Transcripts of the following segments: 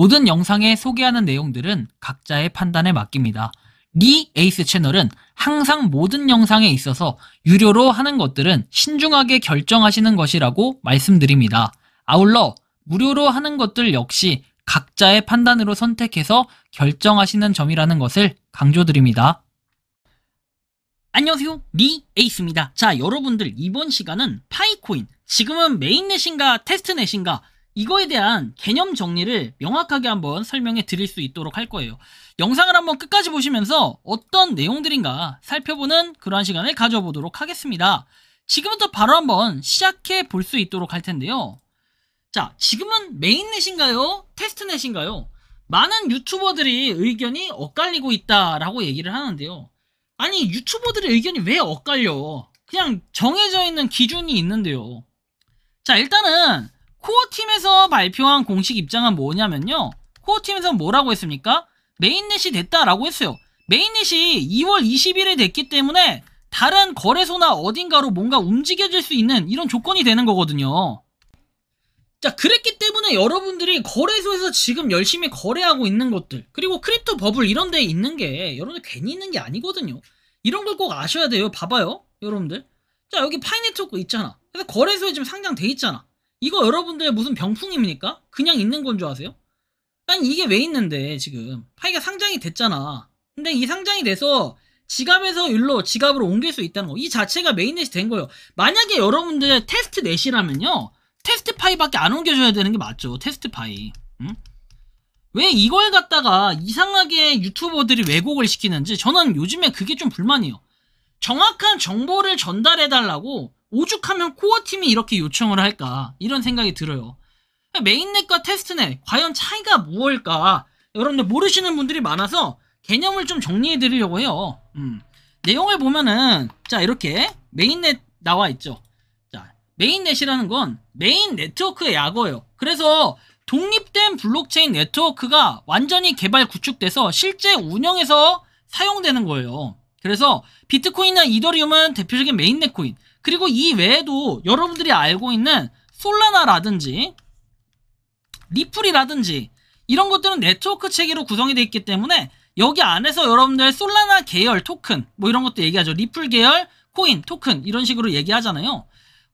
모든 영상에 소개하는 내용들은 각자의 판단에 맡깁니다. 리 에이스 채널은 항상 모든 영상에 있어서 유료로 하는 것들은 신중하게 결정하시는 것이라고 말씀드립니다. 아울러 무료로 하는 것들 역시 각자의 판단으로 선택해서 결정하시는 점이라는 것을 강조드립니다. 안녕하세요, 리 에이스입니다. 자, 여러분들 이번 시간은 파이코인, 지금은 메인넷인가 테스트넷인가 이거에 대한 개념 정리를 명확하게 한번 설명해 드릴 수 있도록 할 거예요. 영상을 한번 끝까지 보시면서 어떤 내용들인가 살펴보는 그러한 시간을 가져보도록 하겠습니다. 지금부터 바로 한번 시작해 볼 수 있도록 할 텐데요. 자, 지금은 메인넷인가요? 테스트넷인가요? 많은 유튜버들이 의견이 엇갈리고 있다라고 얘기를 하는데요. 아니, 유튜버들의 의견이 왜 엇갈려? 그냥 정해져 있는 기준이 있는데요. 자, 일단은 코어팀에서 발표한 공식 입장은 뭐냐면요. 코어팀에서 뭐라고 했습니까? 메인넷이 됐다라고 했어요. 메인넷이 2월 20일에 됐기 때문에 다른 거래소나 어딘가로 뭔가 움직여질 수 있는 이런 조건이 되는 거거든요. 자, 그랬기 때문에 여러분들이 거래소에서 지금 열심히 거래하고 있는 것들, 그리고 크립토 버블 이런 데 있는 게 여러분들 괜히 있는 게 아니거든요. 이런 걸 꼭 아셔야 돼요. 봐봐요, 여러분들. 자, 여기 파이네트워크 있잖아. 그래서 거래소에 지금 상장돼 있잖아. 이거 여러분들 무슨 병풍입니까? 그냥 있는 건 줄 아세요? 아니, 이게 왜 있는데 지금 파이가 상장이 됐잖아. 근데 이 상장이 돼서 지갑에서 일로 지갑으로 옮길 수 있다는 거, 이 자체가 메인넷이 된 거예요. 만약에 여러분들 테스트넷이라면요, 테스트 파이밖에 안 옮겨줘야 되는 게 맞죠. 테스트 파이. 응? 왜 이걸 갖다가 이상하게 유튜버들이 왜곡을 시키는지 저는 요즘에 그게 좀 불만이에요. 정확한 정보를 전달해달라고 오죽하면 코어팀이 이렇게 요청을 할까, 이런 생각이 들어요. 메인넷과 테스트넷 과연 차이가 무엇일까, 여러분들 모르시는 분들이 많아서 개념을 좀 정리해 드리려고 해요. 내용을 보면은 자, 이렇게 메인넷 나와 있죠. 자, 메인넷이라는 건 메인 네트워크의 약어예요. 그래서 독립된 블록체인 네트워크가 완전히 개발 구축돼서 실제 운영에서 사용되는 거예요. 그래서 비트코인이나 이더리움은 대표적인 메인넷 코인, 그리고 이 외에도 여러분들이 알고 있는 솔라나라든지 리플이라든지 이런 것들은 네트워크 체계로 구성이 되어 있기 때문에 여기 안에서 여러분들 솔라나 계열 토큰 뭐 이런 것도 얘기하죠. 리플 계열 코인 토큰 이런 식으로 얘기하잖아요.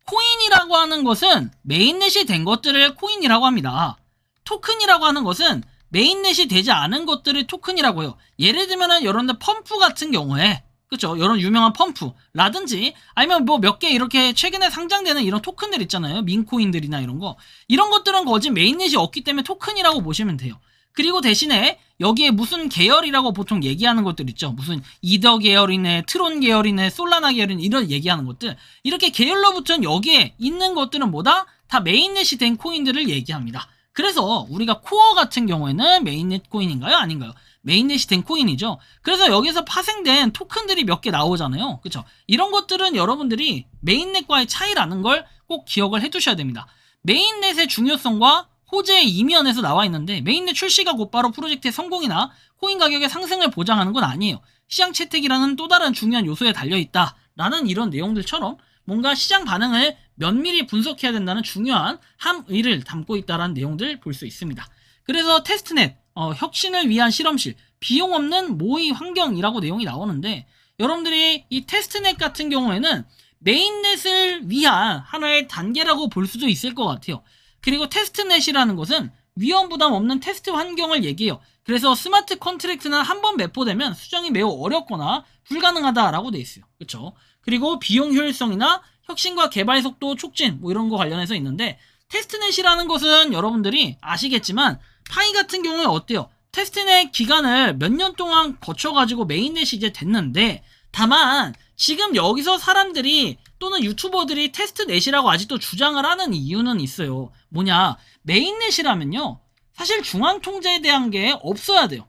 코인이라고 하는 것은 메인넷이 된 것들을 코인이라고 합니다. 토큰이라고 하는 것은 메인넷이 되지 않은 것들을 토큰이라고 해요. 예를 들면은 여러분들 펌프 같은 경우에, 그쵸, 이런 유명한 펌프라든지 아니면 뭐 몇 개 이렇게 최근에 상장되는 이런 토큰들 있잖아요. 민코인들이나 이런 거, 이런 것들은 거진 메인넷이 없기 때문에 토큰이라고 보시면 돼요. 그리고 대신에 여기에 무슨 계열이라고 보통 얘기하는 것들 있죠. 무슨 이더 계열이네, 트론 계열이네, 솔라나 계열이네, 이런 얘기하는 것들, 이렇게 계열로부터는 여기에 있는 것들은 뭐다? 다 메인넷이 된 코인들을 얘기합니다. 그래서 우리가 코어 같은 경우에는 메인넷 코인인가요? 아닌가요? 메인넷이 된 코인이죠. 그래서 여기서 파생된 토큰들이 몇 개 나오잖아요. 그쵸? 이런 것들은 여러분들이 메인넷과의 차이라는 걸 꼭 기억을 해두셔야 됩니다. 메인넷의 중요성과 호재의 이면에서 나와 있는데, 메인넷 출시가 곧바로 프로젝트의 성공이나 코인 가격의 상승을 보장하는 건 아니에요. 시장 채택이라는 또 다른 중요한 요소에 달려있다라는 이런 내용들처럼 뭔가 시장 반응을 면밀히 분석해야 된다는 중요한 함의를 담고 있다는 내용들 볼 수 있습니다. 그래서 테스트넷, 혁신을 위한 실험실, 비용 없는 모의 환경이라고 내용이 나오는데, 여러분들이 이 테스트넷 같은 경우에는 메인넷을 위한 하나의 단계라고 볼 수도 있을 것 같아요. 그리고 테스트넷이라는 것은 위험 부담 없는 테스트 환경을 얘기해요. 그래서 스마트 컨트랙트는 한번 매포되면 수정이 매우 어렵거나 불가능하다라고 돼 있어요. 그렇죠? 그리고 비용 효율성이나 혁신과 개발 속도 촉진 뭐 이런 거 관련해서 있는데, 테스트넷이라는 것은 여러분들이 아시겠지만 파이 같은 경우에 어때요? 테스트넷 기간을 몇 년 동안 거쳐가지고 메인넷이 이제 됐는데, 다만 지금 여기서 사람들이 또는 유튜버들이 테스트넷이라고 아직도 주장을 하는 이유는 있어요. 뭐냐, 메인넷이라면요 사실 중앙 통제에 대한 게 없어야 돼요.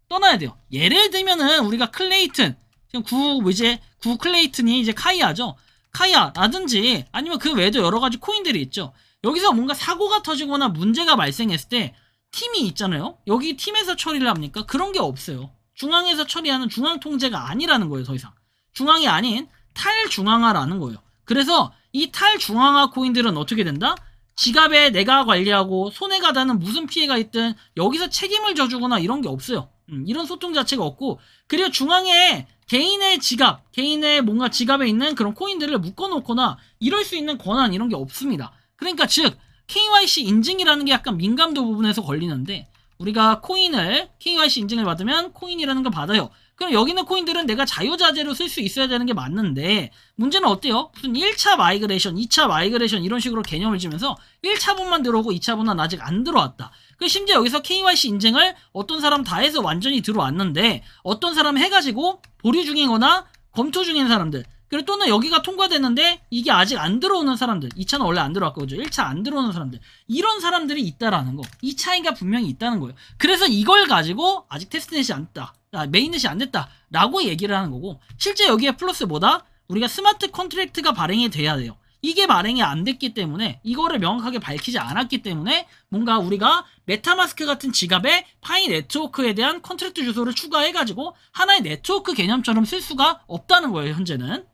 떠나야 돼요. 예를 들면은 우리가 클레이튼, 지금 구 클레이튼이 이제 카이아죠. 카이아라든지 아니면 그 외에도 여러 가지 코인들이 있죠. 여기서 뭔가 사고가 터지거나 문제가 발생했을 때 팀이 있잖아요. 여기 팀에서 처리를 합니까? 그런 게 없어요. 중앙에서 처리하는 중앙 통제가 아니라는 거예요. 더 이상 중앙이 아닌 탈중앙화라는 거예요. 그래서 이 탈중앙화 코인들은 어떻게 된다? 지갑에 내가 관리하고 손해가 닿는 무슨 피해가 있든 여기서 책임을 져주거나 이런 게 없어요. 이런 소통 자체가 없고, 그리고 중앙에 개인의 지갑, 개인의 뭔가 지갑에 있는 그런 코인들을 묶어놓거나 이럴 수 있는 권한 이런 게 없습니다. 그러니까 즉 KYC 인증이라는 게 약간 민감도 부분에서 걸리는데, 우리가 코인을 KYC 인증을 받으면 코인이라는 걸 받아요. 그럼 여기 있는 코인들은 내가 자유자재로 쓸 수 있어야 되는 게 맞는데, 문제는 어때요? 무슨 1차 마이그레이션, 2차 마이그레이션 이런 식으로 개념을 주면서 1차분만 들어오고 2차분은 아직 안 들어왔다. 심지어 여기서 KYC 인증을 어떤 사람 다 해서 완전히 들어왔는데, 어떤 사람 해가지고 보류 중이거나 검토 중인 사람들, 그리고 또는 여기가 통과됐는데 이게 아직 안 들어오는 사람들, 2차는 원래 안 들어왔거든요. 1차 안 들어오는 사람들, 이런 사람들이 있다라는 거, 이 차이가 분명히 있다는 거예요. 그래서 이걸 가지고 아직 테스트넷이 안 됐다, 메인넷이 안 됐다 라고 얘기를 하는 거고, 실제 여기에 플러스 뭐다? 우리가 스마트 컨트랙트가 발행이 돼야 돼요. 이게 발행이 안 됐기 때문에, 이거를 명확하게 밝히지 않았기 때문에 뭔가 우리가 메타마스크 같은 지갑에 파이 네트워크에 대한 컨트랙트 주소를 추가해가지고 하나의 네트워크 개념처럼 쓸 수가 없다는 거예요. 현재는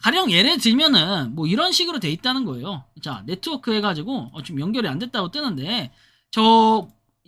가령 예를 들면은 뭐 이런 식으로 돼 있다는 거예요. 자, 네트워크 해가지고 지금 연결이 안 됐다고 뜨는데,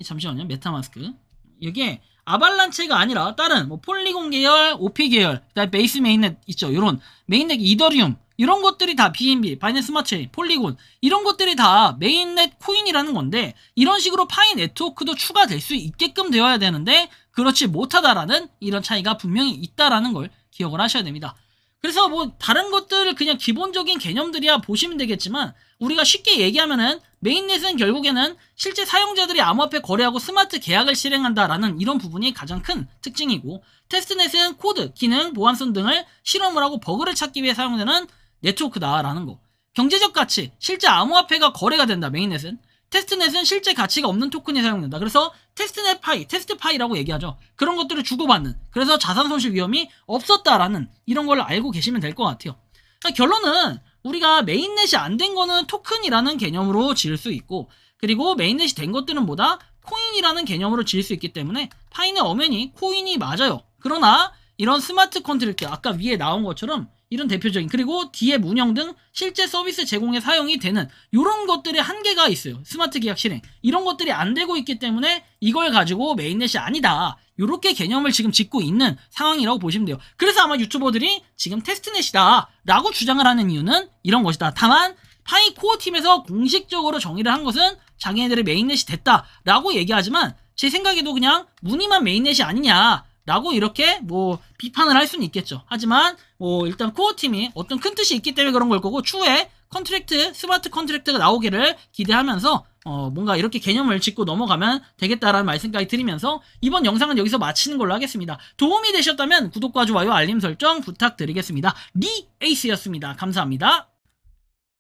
잠시만요. 메타마스크 이게 아발란체가 아니라 다른 뭐 폴리곤 계열, OP 계열, 그다음에 베이스 메인넷 있죠. 이런 메인넷 이더리움 이런 것들이 다 BNB, 바이낸스 스마트 체인, 폴리곤 이런 것들이 다 메인넷 코인이라는 건데, 이런 식으로 파이 네트워크도 추가될 수 있게끔 되어야 되는데 그렇지 못하다라는 이런 차이가 분명히 있다라는 걸 기억을 하셔야 됩니다. 그래서 뭐 다른 것들을 그냥 기본적인 개념들이야 보시면 되겠지만, 우리가 쉽게 얘기하면은 메인넷은 결국에는 실제 사용자들이 암호화폐 거래하고 스마트 계약을 실행한다라는 이런 부분이 가장 큰 특징이고, 테스트넷은 코드, 기능, 보안성 등을 실험을 하고 버그를 찾기 위해 사용되는 네트워크다라는 거. 경제적 가치, 실제 암호화폐가 거래가 된다. 메인넷은. 테스트넷은 실제 가치가 없는 토큰이 사용된다. 그래서 테스트넷 파이, 테스트 파이라고 얘기하죠. 그런 것들을 주고받는, 그래서 자산 손실 위험이 없었다라는 이런 걸 알고 계시면 될 것 같아요. 그러니까 결론은 우리가 메인넷이 안 된 거는 토큰이라는 개념으로 지을 수 있고, 그리고 메인넷이 된 것들은 뭐다? 코인이라는 개념으로 지을 수 있기 때문에 파이는 엄연히 코인이 맞아요. 그러나 이런 스마트 컨트랙트, 아까 위에 나온 것처럼 이런 대표적인, 그리고 뒤에 문형 등 실제 서비스 제공에 사용이 되는 이런 것들의 한계가 있어요. 스마트 계약 실행 이런 것들이 안 되고 있기 때문에 이걸 가지고 메인넷이 아니다, 이렇게 개념을 지금 짓고 있는 상황이라고 보시면 돼요. 그래서 아마 유튜버들이 지금 테스트넷이다 라고 주장을 하는 이유는 이런 것이다. 다만 파이 코어 팀에서 공식적으로 정의를 한 것은 자기네들의 메인넷이 됐다 라고 얘기하지만, 제 생각에도 그냥 무늬만 메인넷이 아니냐 라고 이렇게 뭐 비판을 할 수는 있겠죠. 하지만 뭐 일단 코어팀이 어떤 큰 뜻이 있기 때문에 그런 걸 거고, 추후에 컨트랙트, 스마트 컨트랙트가 나오기를 기대하면서 뭔가 이렇게 개념을 짚고 넘어가면 되겠다라는 말씀까지 드리면서 이번 영상은 여기서 마치는 걸로 하겠습니다. 도움이 되셨다면 구독과 좋아요, 알림 설정 부탁드리겠습니다. 리에이스였습니다. 감사합니다.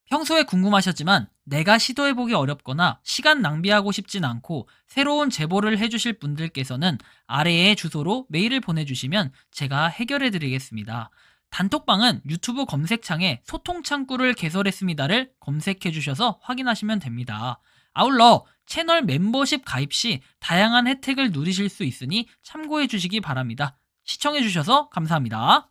평소에 궁금하셨지만 내가 시도해보기 어렵거나 시간 낭비하고 싶진 않고 새로운 제보를 해주실 분들께서는 아래의 주소로 메일을 보내주시면 제가 해결해드리겠습니다. 단톡방은 유튜브 검색창에 소통창구를 개설했습니다를 검색해주셔서 확인하시면 됩니다. 아울러 채널 멤버십 가입 시 다양한 혜택을 누리실 수 있으니 참고해주시기 바랍니다. 시청해주셔서 감사합니다.